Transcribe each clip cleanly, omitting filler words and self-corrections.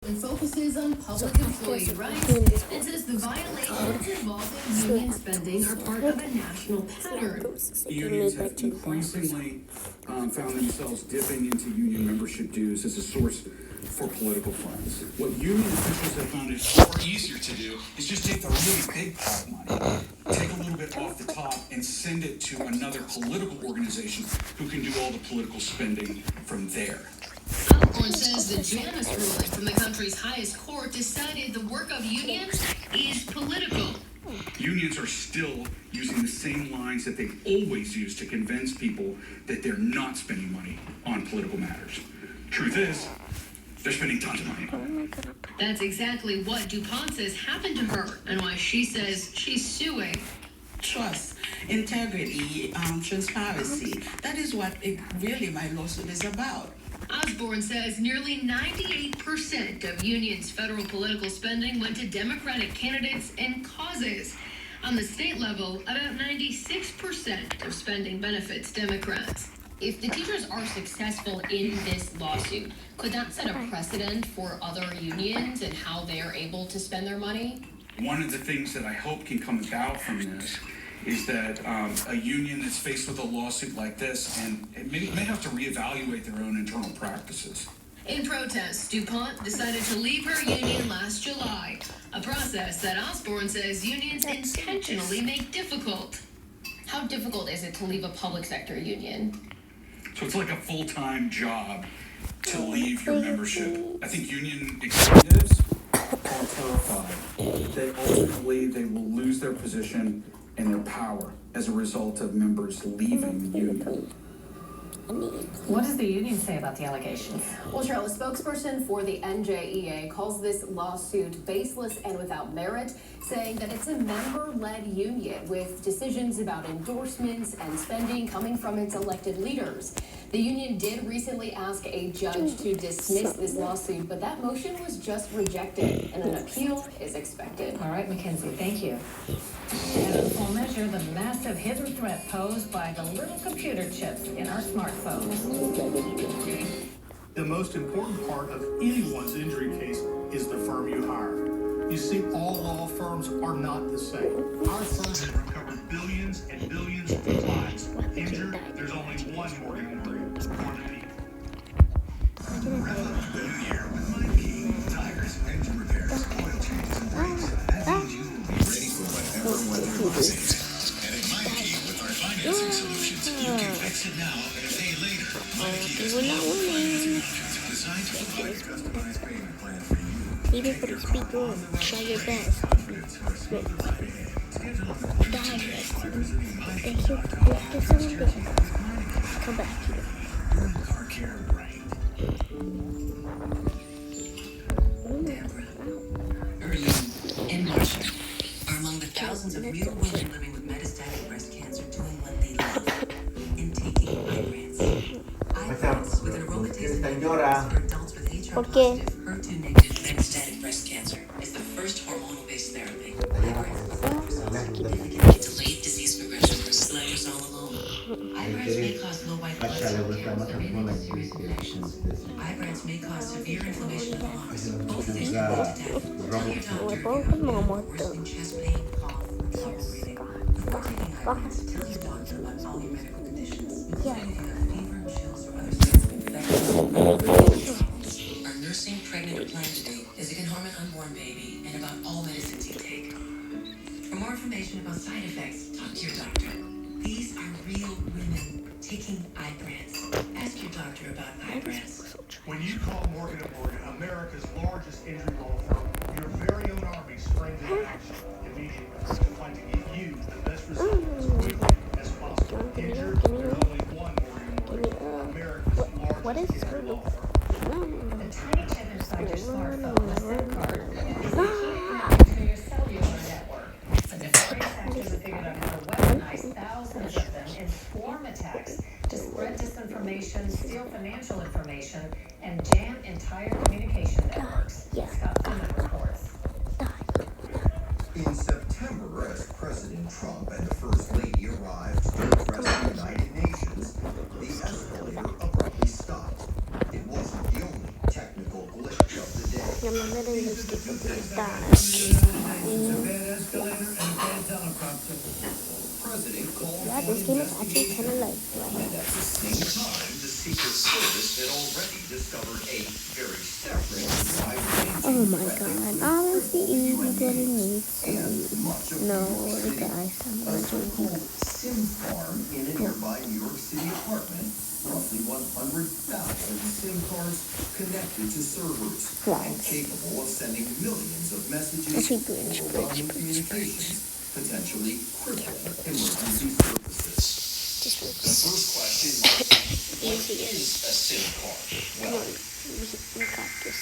It focuses on public employee rights and says the violations involving union spending are part of a national pattern. Unions have increasingly found themselves dipping into union membership dues as a source for political funds. What union officials have found is far easier to do is just take the really big pot of money, take a little bit off the top, and send it to another political organization who can do all the political spending from there. Osborne says the Janus ruling from the country's highest court decided the work of unions is political. Unions are still using the same lines that they've always used to convince people that they're not spending money on political matters. Truth is, they're spending tons of money. That's exactly what DuPont says happened to her and why she says she's suing. Trust, integrity, transparency. That is what really my lawsuit is about. Osborne says nearly 98% of unions' federal political spending went to Democratic candidates and causes. On the state level, about 96% of spending benefits Democrats. If the teachers are successful in this lawsuit, could that set a precedent for other unions and how they're able to spend their money? One of the things that I hope can come about from this is that a union that's faced with a lawsuit like this and it may have to reevaluate their own internal practices. In protest, DuPont decided to leave her union last July, a process that Osborne says unions intentionally make difficult. How difficult is it to leave a public sector union? So it's like a full-time job to leave your membership. I think union executives are terrified that ultimately they will lose their position and their power as a result of members leaving the union. What does the union say about the allegations? Well, Cheryl, a spokesperson for the NJEA calls this lawsuit baseless and without merit, saying that it's a member-led union with decisions about endorsements and spending coming from its elected leaders. The union did recently ask a judge to dismiss this lawsuit, but that motion was just rejected, and an appeal is expected. All right, Mackenzie, thank you. And in full measure, the massive hidden threat posed by the little computer chips in our smartphones. The most important part of anyone's injury case is the firm you hire. You see, all law firms are not the same. Our firm has recovered billions and billions of lives. Injured, there's only one Morgan Morgan for the people. Wrap up the new year with Meineke, tires, engine repairs, oil changes, and brakes. That means you will be ready for whatever weather faces. And at Meineke, with our financing solutions, you can fix it now and pay later. Meineke has all the financing options designed to provide a customized payment plan for you. Even for the speaker, try your best. Thank you. Come back here. Car care right. Deborah, Erlene, and Marcia are among the thousands of real women living with metastatic breast cancer doing what they love and taking Ibrance. Ibrance with an aromatase inhibitor for adults with HR positive, HER2 negative metastatic breast cancer is the first hormonal-based therapy. Ibrance offers significantly delayed disease progression for sliders all alone. Ibrance may cause low white blood cell counts that may lead to serious infections. Ibrance may cause severe inflammation of the lungs. Both of these can lead to death. Tell your doctor if you're having worsening chest pain, cough, or trouble breathing. Before taking Ibrance, tell your doctor about all your medical conditions, including if you have fever, chills, or other signs of infection. Our nursing pregnant plan today is it can harm an unborn baby and about all medicines you take. For more information about side effects, talk to your doctor. These are real women taking Ibrance. Ask your doctor about Ibrance. When you call Morgan & Morgan, America's largest injury law firm, your very own army springs into action immediately to fight to get you the best result as quickly as possible. Injured, there's only one Morgan & Morgan, America's largest injury law firm. The tiny chip inside your smartphone, the SIM card, is the key to your cellular network. The nefarious actors have figured out how to weaponize thousands of them in swarm attacks to spread disinformation, steal financial information, and jam entire communication networks. Scott Finman reports. In September, as President Trump and the First Lady arrived to address the United Nations, the escalator abruptly stopped. It wasn't the only technical glitch of the day. I'm not letting this get with these die. Yeah, this game is actually kind of like, And at the same time, the Secret Service had already discovered a very separate, wide-ranging oh my threat god, honestly, you didn't need to. much of No, New York City. guys, I'm A not doing so-called SIM farm in a nearby New York City apartment, roughly 100,000 SIM cards connected to servers and capable of sending millions of messages Actually, or bridge. running communications, potentially crippling emergency services. Just The first question is, what is a SIM card? come Well, on, we got this.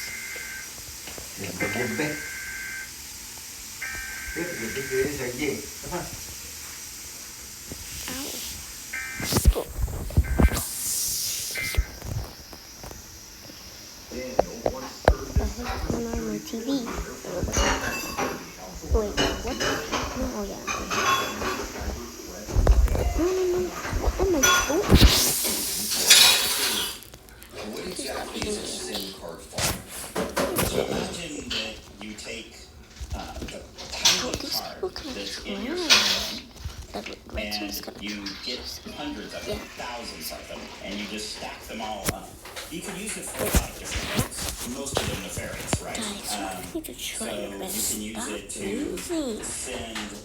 Ow. Oh, Daniel once served the as heck's going on my TV? Wait, what? No, oh yeah. No. What am I? Oh. What exactly is a SIM card farm? So imagine that you take the tiny These card people kind of that's in your try. phone That red team's and kind of you get hundreds of them, thousands of them, and you just stack them all up. You can use it for a lot of different ways. Most of them nefarious, right? guys, you need to So try you your can best. use Stop it to moving.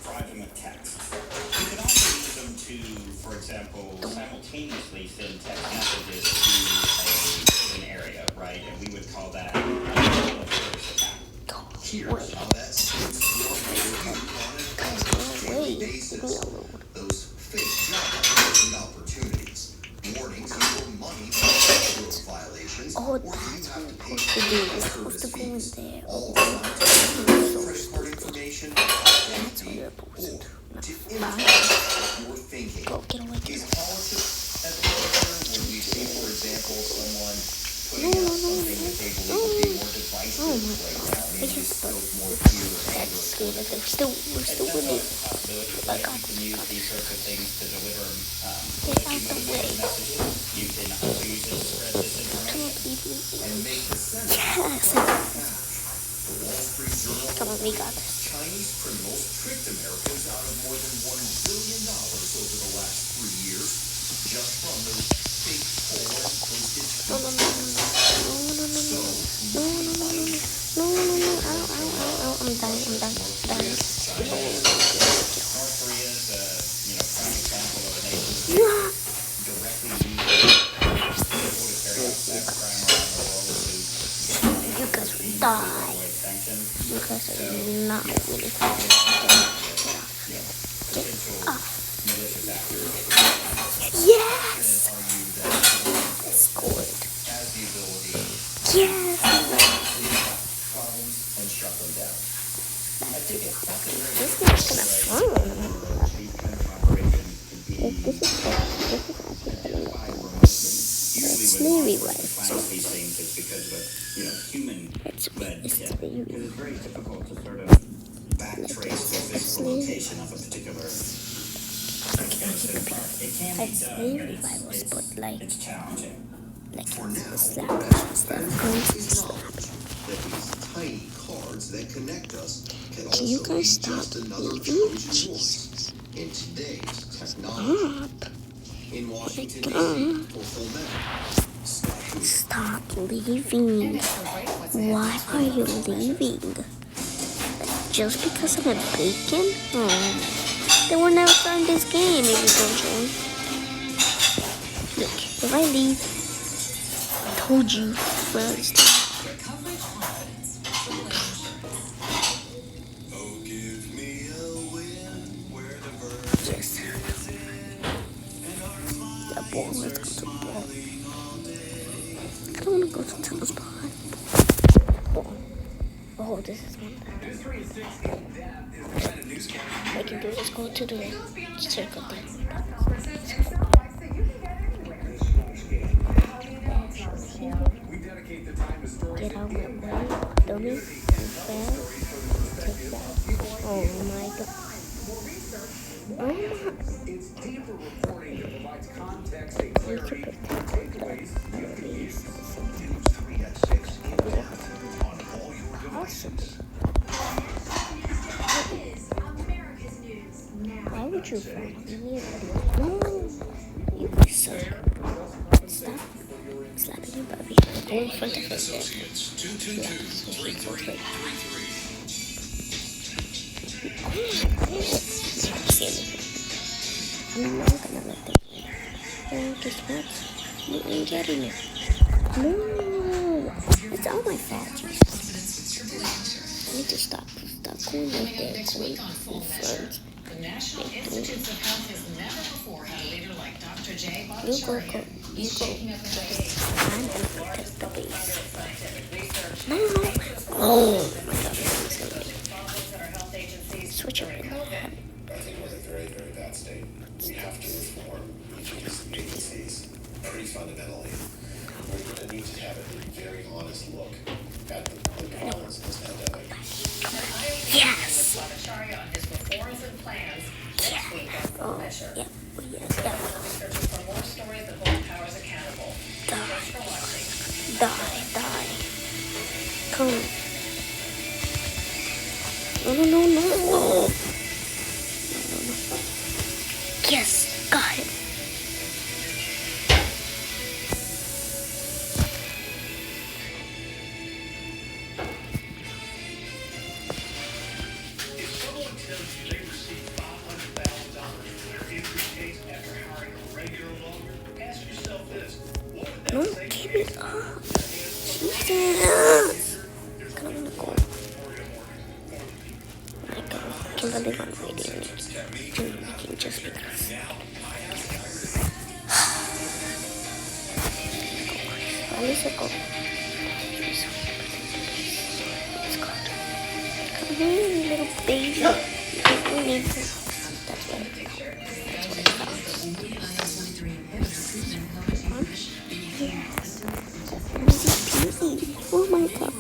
drive them with text. You can also use them to, for example, simultaneously send text messages to an area, right? And we would call that a terrorist attack. Here's how that SIM swarm on a daily basis. Those fake job application opportunities, warnings you owe money for sexual violations, Oh, or you that's have what to I'm pay supposed to do. We're service supposed to go in fees. there. All Oh, designed to so credit card stupid. information, That's what identity, you're supposed to do. to Bye. influence your thinking. Go, get away. Is politics at the center when we see, for example, someone putting out something that they believe would be more divisive right now, maybe stoke more fear and anger? That's good. We're still That's winning. always a possibility, I right? got You can use this. these sorts of things to deliver Get out the way. messages. You can also use it to spread Come disinformation on, baby. and make the Senate Yes. The Wall Street Journal Come on, we got this. Chinese criminals tricked Americans out of more than $1 billion over the last 3 years, just from those fake poll and postage No. Ow. I'm dying. North Korea is a prime example of a nation directly using to carry out cybercrime around the world You guys will die. avoid sanctions. You guys are not winning. Get off. Malicious actors Yes! argue that I scored. has the ability Yes! problems and shut them down. I think it's something very This is kind of fun. these kind of operations can be This is actually kind of identified fun. remotely. Usually It's when law very enforcement right. finds these things, it's because of a human-led It's hit. very Because it's very difficult to sort of backtrace the physical location of a particular innocent part. It can be It's done, very but virus, but like it's challenging. it's For now, slap. that these tiny cards that connect us can also you be guys stop just another leaving? Trojan horse Jesus. in today's technology. Stop. In Washington, God. D.C., for full measure, Stop leaving. Why are you leaving? Just because I'm a bacon? Oh. Then we're never starting this game if you don't join. Look, if I leave, I told you first. oh, give me a win where the birds Yes. Yeah, ball. Let's go to the ball. I don't want to go to tennis ball. Ball. Oh, this is one thing. I can do is go to the circle thing. Get out of my way, dummy. Fast. Take that. Oh my god. Oh my. It's deeper reporting that provides context and clarity and takeaways you can use. News 3 at 6 in depth on all your Don't you fall on me, no, you suck. Stop slapping your puppy. Go in front of us there. Yeah, so she goes right. Oh my goodness. Not see anything. I'm not gonna let them in. Oh, guess what? You ain't getting it. No! It's all my fault, Jesus. I need to stop going right there, going in front. The National Institutes of Health has never before had a leader like Dr. J. You go. I'm gonna protect the base. No. Oh my god, it's gonna be. Switch over. I think we're in a very, very bad state. We have to reform each of these agencies pretty fundamentally. We're going to need to have a very honest look at the problems of this pandemic. Yes! on his reforms and plans next week on Full Measure. Yeah. Researching for more stories that hold powers accountable. Thanks for watching. Die. Come. No. Yes, got it. If someone tells you they received $500,000 for their injury case after hiring a regular lawyer, ask yourself this: what would that Don't say give to it you? up. Jesus. Come on, go. My god, I can't believe I'm reading it. Just because. At least I go. Come here, little baby. You need to. That's right. Oh my god.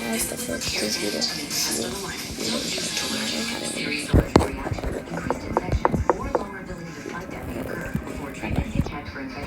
That's the first computer.